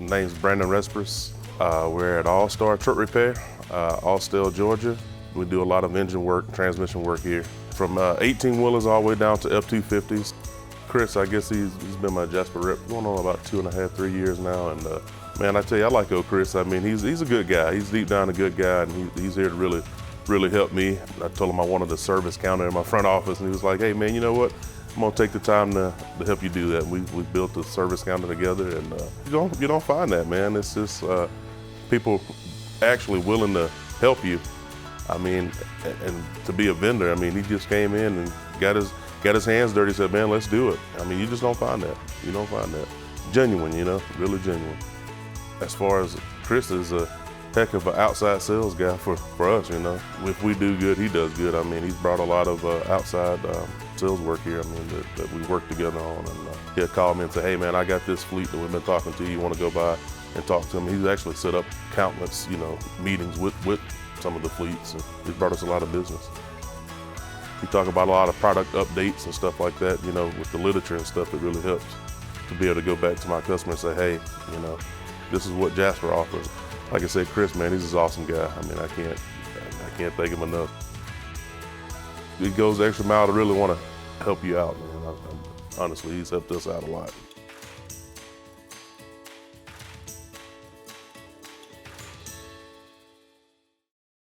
name's Brandon Respers. We're at All Star Truck Repair, Austell, Georgia. We do a lot of engine work, transmission work here. From 18-wheelers all the way down to F-250s. Chris, I guess he's been my Jasper rep going on about 2.5, 3 years now. And man, I tell you, I like old Chris. I mean, he's a good guy. He's deep down a good guy, and he's here to really help me. I told him I wanted a service counter in my front office, and he was like, hey man, you know what? I'm gonna take the time to help you do that. We built a service counter together, and you don't find that, man. It's just people actually willing to help you. I mean, and to be a vendor, I mean, he just came in and got his hands dirty, said, man, let's do it. I mean, you just don't find that. You don't find that. Genuine, you know, really genuine. As far as Chris is a heck of an outside sales guy for us, you know. If we do good, he does good. I mean, he's brought a lot of outside sales work here, I mean, that we work together on. And he'll call me and say, hey man, I got this fleet that we've been talking to, you want to go by and talk to him? He's actually set up countless, you know, meetings with some of the fleets, and he's brought us a lot of business. We talk about a lot of product updates and stuff like that, you know, with the literature and stuff. It really helps to be able to go back to my customer and say, hey, you know, this is what Jasper offers. Like I said, Chris, man, he's an awesome guy. I mean, I can't thank him enough. He goes the extra mile to really want to help you out, man. Honestly, he's helped us out a lot.